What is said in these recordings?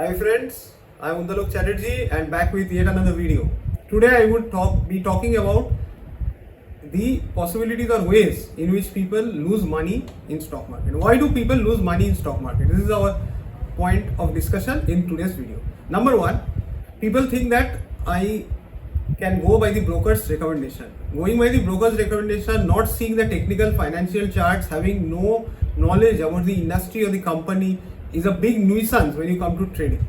Hi friends, I am Undalok Chatterjee and back with yet another video. Today I would be talking about the possibilities or ways in which people lose money in stock market. Why do people lose money in stock market? This is our point of discussion in today's video. Number one, people think that I can go by the broker's recommendation. Going by the broker's recommendation, not seeing the technical financial charts, having no knowledge about the industry or the company is a big nuisance when you come to trading.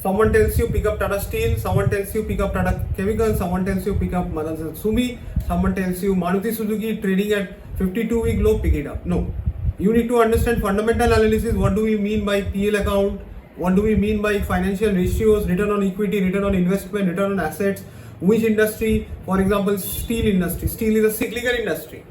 Someone tells you pick up Tata Steel, someone tells you pick up Tata Chemicals, someone tells you pick up Motherson Sumi, someone tells you Maruti Suzuki trading at 52-week low, pick it up. No. You need to understand fundamental analysis. What do we mean by PL account? What do we mean by financial ratios, return on equity, return on investment, return on assets, which industry? For example, steel industry. Steel is a cyclical industry.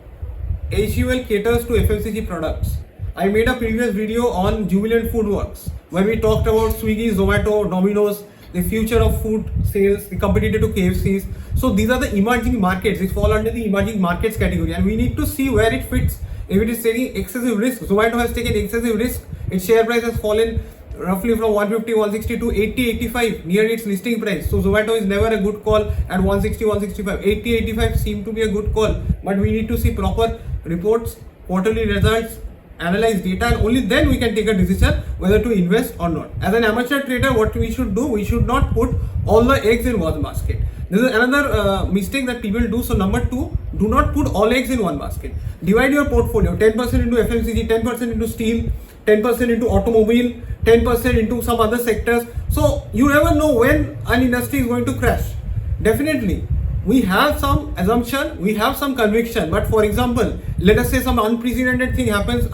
HUL caters to FMCG products. I made a previous video on Jubilant Foodworks where we talked about Swiggy, Zomato, Domino's, the future of food sales, the competitor to KFCs. So these are the emerging markets which fall under the emerging markets category, and we need to see where it fits. If it is taking excessive risk, Zomato has taken excessive risk. Its share price has fallen roughly from 150, 160 to 80, 85 near its listing price. So Zomato is never a good call at 160, 165. 80, 85 seem to be a good call, but we need to see proper reports, quarterly results, analyze data, and only then we can take a decision whether to invest or not. As an amateur trader, what we should do, we should not put all the eggs in one basket. This is another mistake that people do. So number two, do not put all eggs in one basket. Divide your portfolio, 10% into FMCG, 10% into steel, 10% into automobile, 10% into some other sectors. So you never know when an industry is going to crash. Definitely, we have some assumption, we have some conviction, but for example, let us say some unprecedented thing happens,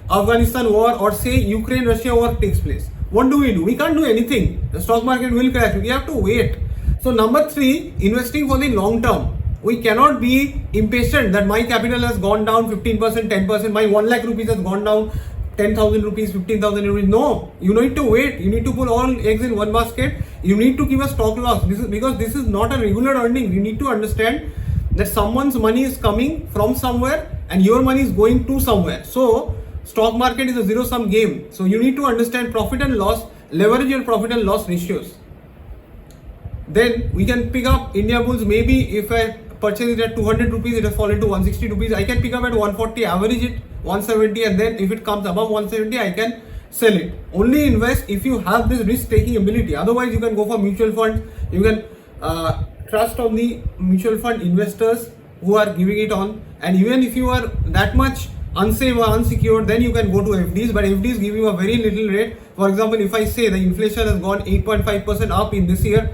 Afghanistan war, or say Ukraine-Russia war takes place. What do? We can't do anything. The stock market will crash. We have to wait. So number three, investing for the long term. We cannot be impatient that my capital has gone down 15%, 10%, my 1 lakh rupees has gone down 10,000 rupees, 15,000 rupees. No, you need to wait. You need to put all eggs in one basket. You need to keep a stop loss. Because this is not a regular earning. You need to understand that someone's money is coming from somewhere and your money is going to somewhere. So stock market is a zero-sum game. So you need to understand profit and loss, leverage your profit and loss ratios. Then we can pick up India Bulls. Maybe if I purchase it at 200 rupees, it has fallen to 160 rupees. I can pick up at 140, average it 170, and then if it comes above 170, I can sell it. Only invest if you have this risk taking ability. Otherwise, you can go for mutual funds. You can trust on the mutual fund investors who are giving it on. And even if you are that much unsafe or unsecured, then you can go to FDs. But FDs give you a very little rate. For example, if I say the inflation has gone 8.5% up in this year,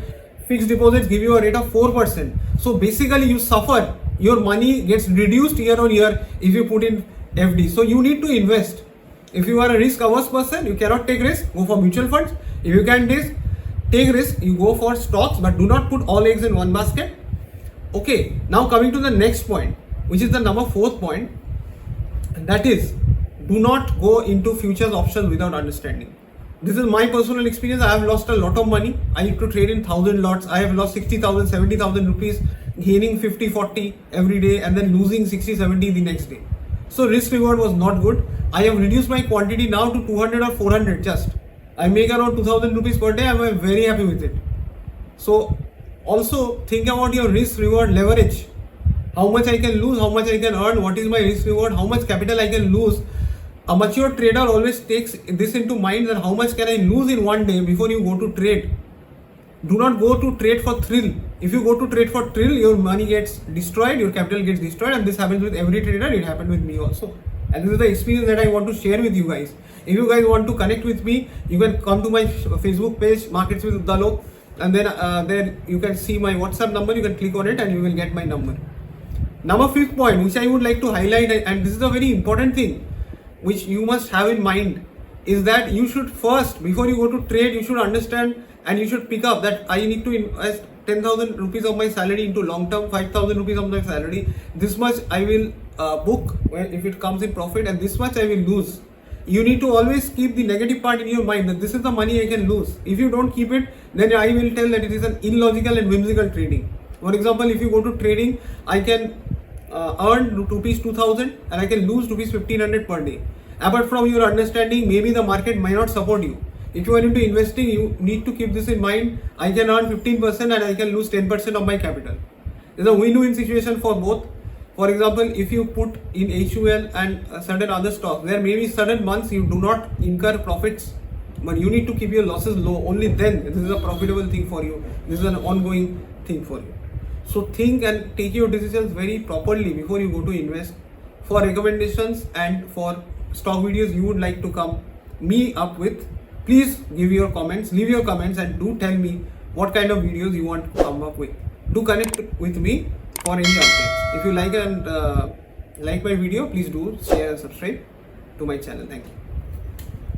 fixed deposits give you a rate of 4%. So basically, you suffer. Your money gets reduced year on year if you put in FD. So you need to invest. If you are a risk averse person, you cannot take risk, go for mutual funds. If you can take risk, you go for stocks, but do not put all eggs in one basket. Okay, now coming to the next point, which is the number fourth point, and that is, do not go into futures options without understanding. This is my personal experience. I have lost a lot of money. I need to trade in 1,000 lots. I have lost 60,000, 70,000 rupees, gaining 50, 40 every day and then losing 60, 70 the next day. So risk reward was not good. I have reduced my quantity now to 200 or 400 just. I make around 2,000 rupees per day. I am very happy with it. So also think about your risk reward leverage. How much I can lose, how much I can earn, what is my risk reward, how much capital I can lose. A mature trader always takes this into mind, that how much can I lose in one day before you go to trade. Do not go to trade for thrill. If you go to trade for thrill, your money gets destroyed, your capital gets destroyed, and this happens with every trader. It happened with me also. And this is the experience that I want to share with you guys. If you guys want to connect with me, you can come to my Facebook page, Markets with Uddalok, and then there you can see my WhatsApp number. You can click on it and you will get my number. Number fifth point, which I would like to highlight, and this is a very important thing which you must have in mind, is that you should first, before you go to trade, you should understand and you should pick up that I need to invest 10,000 rupees of my salary into long term, 5,000 rupees of my salary. This much I will book if it comes in profit, and this much I will lose. You need to always keep the negative part in your mind, that this is the money I can lose. If you don't keep it, then I will tell that it is an illogical and whimsical trading. For example, if you go to trading, I can earn rupees 2,000 and I can lose rupees 1,500 per day. Apart from your understanding, maybe the market might not support you. If you are into investing, you need to keep this in mind. I can earn 15% and I can lose 10% of my capital. It's a win-win situation for both. For example, if you put in HUL and certain other stocks, there may be certain months you do not incur profits, but you need to keep your losses low. Only then this is a profitable thing for you. This is an ongoing thing for you. So think and take your decisions very properly before you go to invest. For recommendations and for stock videos you would like to come me up with, please give your comments, leave your comments, and do tell me what kind of videos you want to come up with. Do connect with me for any updates. If you like my video, please do share and subscribe to my channel. Thank you.